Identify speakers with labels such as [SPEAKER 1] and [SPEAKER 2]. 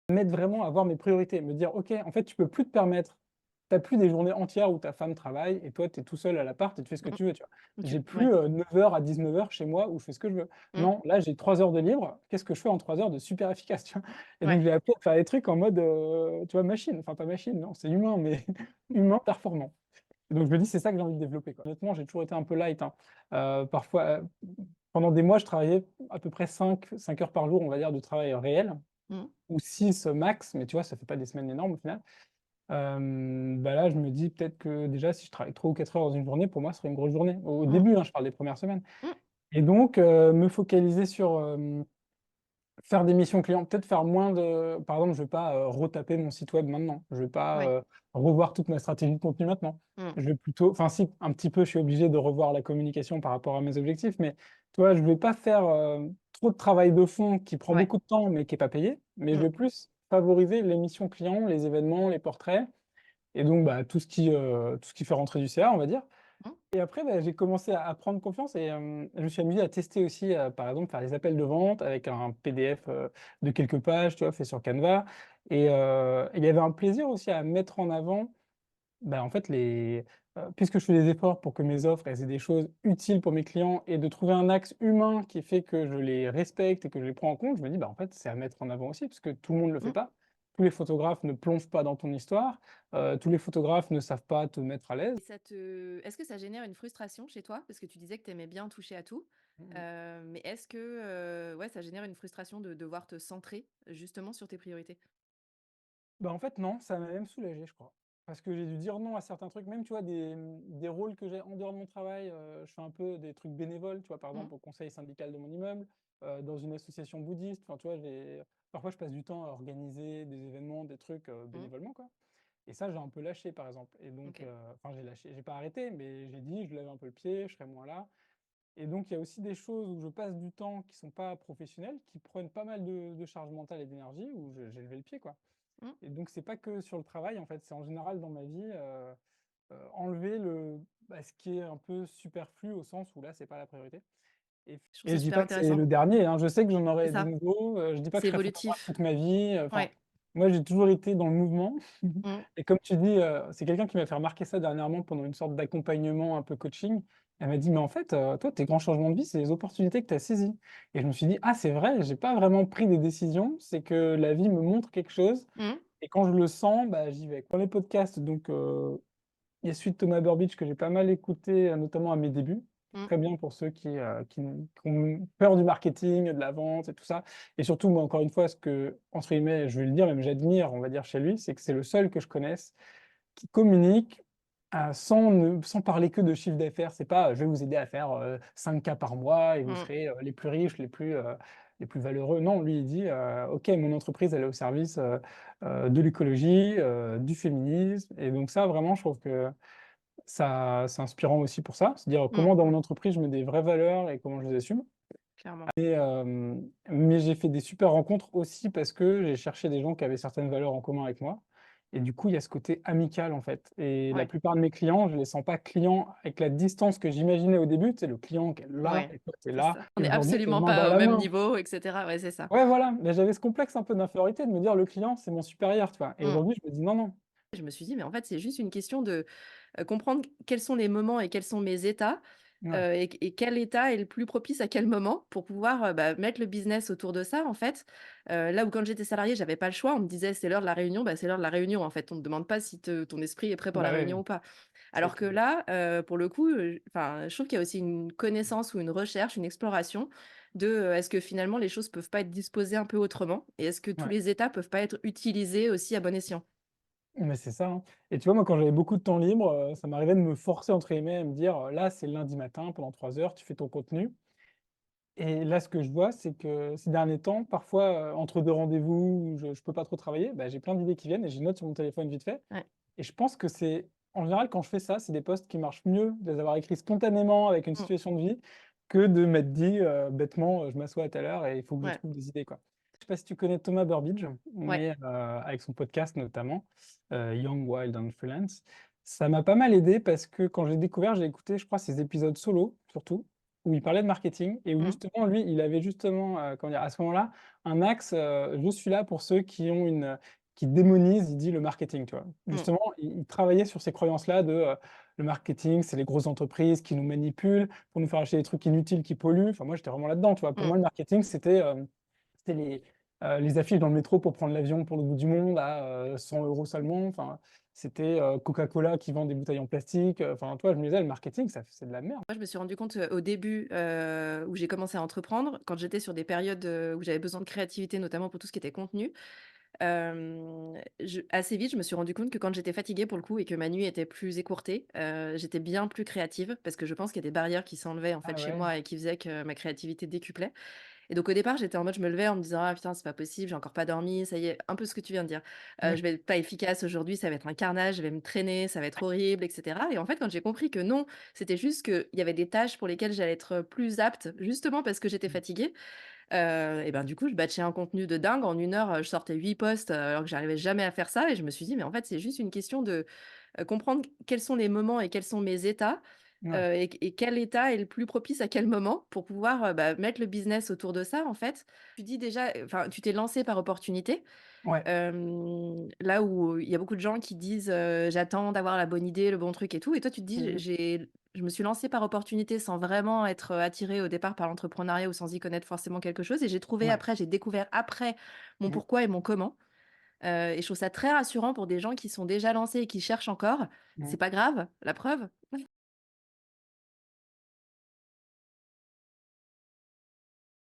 [SPEAKER 1] M'aide vraiment à voir mes priorités, me dire: «OK, en fait, tu peux plus te permettre, tu as plus des journées entières où ta femme travaille et toi, tu es tout seul à l'appart et tu fais ce que
[SPEAKER 2] Mmh.
[SPEAKER 1] tu veux», tu vois?
[SPEAKER 2] OK,
[SPEAKER 1] J'ai
[SPEAKER 2] ouais.
[SPEAKER 1] plus, 9 heures à 19 heures chez moi où je fais ce que je veux.
[SPEAKER 2] Mmh.
[SPEAKER 1] Non, là, j'ai 3 heures de libre. Qu'est-ce que je fais en 3 heures de super efficace, tu vois? Et donc
[SPEAKER 2] Ouais.
[SPEAKER 1] j'ai appris à faire des trucs en mode, tu vois, machine, enfin pas machine, non, c'est humain, mais humain performant. Et donc je me dis: «C'est ça que j'ai envie de développer, quoi». Honnêtement, j'ai toujours été un peu light, hein. Parfois, pendant des mois, je travaillais à peu près cinq heures par jour, on va dire, de travail réel
[SPEAKER 2] Mmh.
[SPEAKER 1] ou 6 max, mais tu vois, ça fait pas des semaines énormes au final. Bah, là, je me dis peut-être que déjà si je travaille 3 ou 4 heures dans une journée, pour moi, ce serait une grosse journée. Au
[SPEAKER 2] Mmh.
[SPEAKER 1] début, hein, je parle des premières semaines
[SPEAKER 2] Mmh.
[SPEAKER 1] et donc me focaliser sur, faire des missions clients, peut-être faire moins de par exemple, je vais pas, retaper mon site web maintenant. Je vais pas,
[SPEAKER 2] Ouais.
[SPEAKER 1] revoir toute ma stratégie de contenu maintenant.
[SPEAKER 2] Mmh.
[SPEAKER 1] Je vais plutôt enfin si, un petit peu, je suis obligé de revoir la communication par rapport à mes objectifs, mais tu vois, je vais pas faire, trop de travail de fond qui prend
[SPEAKER 2] Ouais.
[SPEAKER 1] beaucoup de temps, mais qui est pas payé, mais je
[SPEAKER 2] Mmh.
[SPEAKER 1] vais plus favoriser les missions clients, les événements, les portraits et donc bah, tout ce qui fait rentrer du CA, on va dire.
[SPEAKER 2] Mmh.
[SPEAKER 1] Et après, bah, j'ai commencé à prendre confiance et je me suis amusé à tester aussi, par exemple, faire des appels de vente avec un PDF, de quelques pages, tu vois, fait sur Canva et il y avait un plaisir aussi à mettre en avant, bah, en fait, puisque je fais des efforts pour que mes offres, elles aient des choses utiles pour mes clients et de trouver un axe humain qui fait que je les respecte et que je les prends en compte, je me dis: «Bah, en fait, c'est à mettre en avant aussi», parce que tout le monde ne le fait
[SPEAKER 2] Mmh.
[SPEAKER 1] pas. Tous les photographes ne plongent pas dans ton histoire, tous les photographes ne savent pas te mettre à l'aise.
[SPEAKER 2] Et est-ce que ça génère une frustration chez toi? Parce que tu disais que tu aimais bien toucher à tout. Mais est-ce que, ouais, ça génère une frustration de devoir te centrer justement sur tes priorités?
[SPEAKER 1] Bah, en fait, non, ça m'a même soulagé, je crois. Parce que j'ai dû dire non à certains trucs, même, tu vois, des rôles que j'ai en dehors de mon travail, je fais un peu des trucs bénévoles, tu vois, par
[SPEAKER 2] Mmh.
[SPEAKER 1] exemple, au conseil syndical de mon immeuble, dans une association bouddhiste, enfin, tu vois, parfois, je passe du temps à organiser des événements, des trucs,
[SPEAKER 2] Mmh.
[SPEAKER 1] bénévolement, quoi. Et ça, j'ai un peu lâché, par exemple. Et donc,
[SPEAKER 2] OK.
[SPEAKER 1] enfin, j'ai lâché, j'ai pas arrêté, mais j'ai dit, je lève un peu le pied, je serai moins là. Et donc, il y a aussi des choses où je passe du temps qui sont pas professionnelles, qui prennent pas mal de charge mentale et d'énergie, où j'ai levé le pied, quoi.
[SPEAKER 2] Mmh.
[SPEAKER 1] Et donc c'est pas que sur le travail en fait, c'est en général dans ma vie, enlever ce qui est un peu superflu au sens où là, c'est pas la priorité
[SPEAKER 2] Je trouve
[SPEAKER 1] et
[SPEAKER 2] ça
[SPEAKER 1] je dis
[SPEAKER 2] super
[SPEAKER 1] pas que c'est
[SPEAKER 2] intéressant.
[SPEAKER 1] le dernier, hein. Je sais que j'en
[SPEAKER 2] C'est
[SPEAKER 1] aurai des
[SPEAKER 2] ça,
[SPEAKER 1] nouveaux, je dis pas que
[SPEAKER 2] c'est
[SPEAKER 1] je serai photographe
[SPEAKER 2] évolutif.
[SPEAKER 1] toute ma vie, enfin,
[SPEAKER 2] Ouais.
[SPEAKER 1] moi j'ai toujours été dans le mouvement
[SPEAKER 2] Mmh.
[SPEAKER 1] et comme tu dis, c'est quelqu'un qui m'a fait remarquer ça dernièrement pendant une sorte d'accompagnement un peu coaching. Elle m'a dit: «Mais en fait, toi, tes grands changements de vie, c'est les opportunités que tu as saisies» et je me suis dit: «Ah c'est vrai, j'ai pas vraiment pris des décisions, c'est que la vie me montre quelque chose
[SPEAKER 2] Mmh.
[SPEAKER 1] et quand je le sens, bah, j'y vais». Dans les podcasts, donc il y a celui de Thomas Burbidge que j'ai pas mal écouté, notamment à mes débuts.
[SPEAKER 2] Mmh.
[SPEAKER 1] Très bien pour ceux qui ont peur du marketing, de la vente et tout ça et surtout, moi, encore une fois, ce que, entre guillemets, je vais le dire, même j'admire, on va dire, chez lui, c'est que c'est le seul que je connaisse qui communique, sans parler que de chiffre d'affaires. C'est pas, «Je vais vous aider à faire, 5 K par mois et vous
[SPEAKER 2] Mmh.
[SPEAKER 1] serez, les plus riches, les plus valeureux». Non, lui, il dit, «OK, mon entreprise, elle est au service, de l'écologie, du féminisme» et donc ça, vraiment, je trouve que ça c'est inspirant aussi pour ça. C'est-à-dire
[SPEAKER 2] Mmh.
[SPEAKER 1] comment dans mon entreprise, je mets des vraies valeurs et comment je les assume
[SPEAKER 2] Clairement.
[SPEAKER 1] et mais j'ai fait des super rencontres aussi parce que j'ai cherché des gens qui avaient certaines valeurs en commun avec moi et du coup, il y a ce côté amical, en fait et la
[SPEAKER 2] Ouais.
[SPEAKER 1] plupart de mes clients, je les sens pas clients avec la distance que j'imaginais au début. Tu sais, le client qui est là
[SPEAKER 2] Ouais.
[SPEAKER 1] et toi, tu es
[SPEAKER 2] C'est
[SPEAKER 1] là
[SPEAKER 2] ça. On
[SPEAKER 1] et
[SPEAKER 2] est
[SPEAKER 1] aujourd'hui, tu es
[SPEAKER 2] absolument
[SPEAKER 1] main dans
[SPEAKER 2] pas au
[SPEAKER 1] la
[SPEAKER 2] même
[SPEAKER 1] main.
[SPEAKER 2] niveau et cetera. Ouais, c'est ça.
[SPEAKER 1] Ouais, voilà, mais j'avais ce complexe un peu d'infériorité de me dire: «Le client, c'est mon supérieur», tu vois? Et
[SPEAKER 2] Mmh.
[SPEAKER 1] aujourd'hui, je me dis: «Non, non».
[SPEAKER 2] Je me suis dit: «Mais en fait, c'est juste une question de, comprendre quels sont les moments et quels sont mes états,
[SPEAKER 1] Ouais,
[SPEAKER 2] et quel état est le plus propice à quel moment pour pouvoir, bah, mettre le business autour de ça, en fait». Là où quand j'étais salariée, j'avais pas le choix, on me disait: «C'est l'heure de la réunion», bah, c'est l'heure de la réunion, en fait. On te demande pas si ton esprit est prêt pour la
[SPEAKER 1] bah, oui,
[SPEAKER 2] réunion
[SPEAKER 1] oui,
[SPEAKER 2] ou pas.
[SPEAKER 1] c'est
[SPEAKER 2] Alors que
[SPEAKER 1] clair.
[SPEAKER 2] là, pour le coup, enfin, je trouve qu'il y a aussi une connaissance ou une recherche, une exploration de, est-ce que finalement les choses peuvent pas être disposées un peu autrement? Et est-ce que tous
[SPEAKER 1] Ouais.
[SPEAKER 2] les états peuvent pas être utilisés aussi à bon escient?
[SPEAKER 1] Mais c'est ça, hein et tu vois, moi, quand j'avais beaucoup de temps libre, ça m'arrivait de me «forcer» entre guillemets à me dire, «Là, c'est le lundi matin, pendant 3 heures, tu fais ton contenu» et là, ce que je vois, c'est que ces derniers temps, parfois, entre 2 rendez-vous où je peux pas trop travailler, bah, j'ai plein d'idées qui viennent et je note sur mon téléphone vite fait
[SPEAKER 2] Ouais.
[SPEAKER 1] et je pense que c'est en général, quand je fais ça, c'est des posts qui marchent mieux de les avoir écrits spontanément avec une
[SPEAKER 2] Mmh.
[SPEAKER 1] situation de vie que de m'être dit, bêtement, «Je m'assois à telle heure et il faut que je
[SPEAKER 2] Ouais.
[SPEAKER 1] trouve des idées», quoi. Je sais pas si tu connais Thomas Burbidge,
[SPEAKER 2] Ouais.
[SPEAKER 1] mais avec son podcast notamment, Young, Wild and Freelance. Ça m'a pas mal aidé parce que quand j'ai découvert, j'ai écouté, je crois, ses épisodes solo surtout, où il parlait de marketing et où
[SPEAKER 2] Mmh.
[SPEAKER 1] justement lui, il avait justement, comment dire? À ce moment-là, un axe, «Je suis là pour ceux qui ont qui démonisent», il dit, «le marketing», tu vois?
[SPEAKER 2] Mmh.
[SPEAKER 1] Justement, il travaillait sur ces croyances-là de, le marketing, c'est les grosses entreprises qui nous manipulent pour nous faire acheter des trucs inutiles qui polluent. Enfin, moi, j'étais vraiment là-dedans, tu vois? Pour
[SPEAKER 2] Mmh.
[SPEAKER 1] moi, le marketing, c'était les affiches dans le métro pour prendre l'avion pour le bout du monde à, 100 € seulement. Enfin, c'était, Coca-Cola qui vend des bouteilles en plastique, enfin, toi, je me disais: «Le marketing, ça c'est de la merde».
[SPEAKER 2] Moi, je me suis rendu compte, au début, où j'ai commencé à entreprendre, quand j'étais sur des périodes, où j'avais besoin de créativité, notamment pour tout ce qui était contenu. Je assez vite, je me suis rendu compte que quand j'étais fatiguée pour le coup et que ma nuit était plus écourtée, j'étais bien plus créative parce que je pense qu'il y a des barrières qui s'enlevaient en fait
[SPEAKER 1] Ah
[SPEAKER 2] chez
[SPEAKER 1] ouais,
[SPEAKER 2] moi et qui faisaient que ma créativité décuplait. Et donc au départ, j'étais en mode je me levais en me disant: «Ah putain, c'est pas possible, j'ai encore pas dormi, ça y est», un peu ce que tu viens de dire.
[SPEAKER 1] ouais,
[SPEAKER 2] «Je vais être pas efficace aujourd'hui, ça va être un carnage, je vais me traîner, ça va être horrible» et cetera. Et en fait, quand j'ai compris que non, c'était juste qu'il y avait des tâches pour lesquelles j'allais être plus apte, justement parce que j'étais
[SPEAKER 1] mmh,
[SPEAKER 2] fatiguée, et ben, du coup, je batchais un contenu de dingue. En 1 heure, je sortais 8 posts, alors que j'arrivais jamais à faire ça et je me suis dit: «Mais en fait, c'est juste une question de, comprendre quels sont les moments et quels sont mes états,
[SPEAKER 1] ouais,
[SPEAKER 2] et quel état est le plus propice à quel moment pour pouvoir, bah, mettre le business autour de ça, en fait». Tu dis déjà, enfin, tu t'es lancé par opportunité.
[SPEAKER 1] ouais,
[SPEAKER 2] Là où il y a beaucoup de gens qui disent, «J'attends d'avoir la bonne idée, le bon truc et tout», et toi tu te dis:
[SPEAKER 1] mmh,
[SPEAKER 2] je me suis lancée par opportunité sans vraiment être, attirée au départ par l'entrepreneuriat ou sans y connaître forcément quelque chose, et
[SPEAKER 1] ouais,
[SPEAKER 2] j'ai découvert après mon
[SPEAKER 1] mmh,
[SPEAKER 2] pourquoi et mon comment, et je trouve ça très rassurant pour des gens qui sont déjà lancés et qui cherchent encore. C'est
[SPEAKER 1] mmh.
[SPEAKER 2] pas grave, la preuve.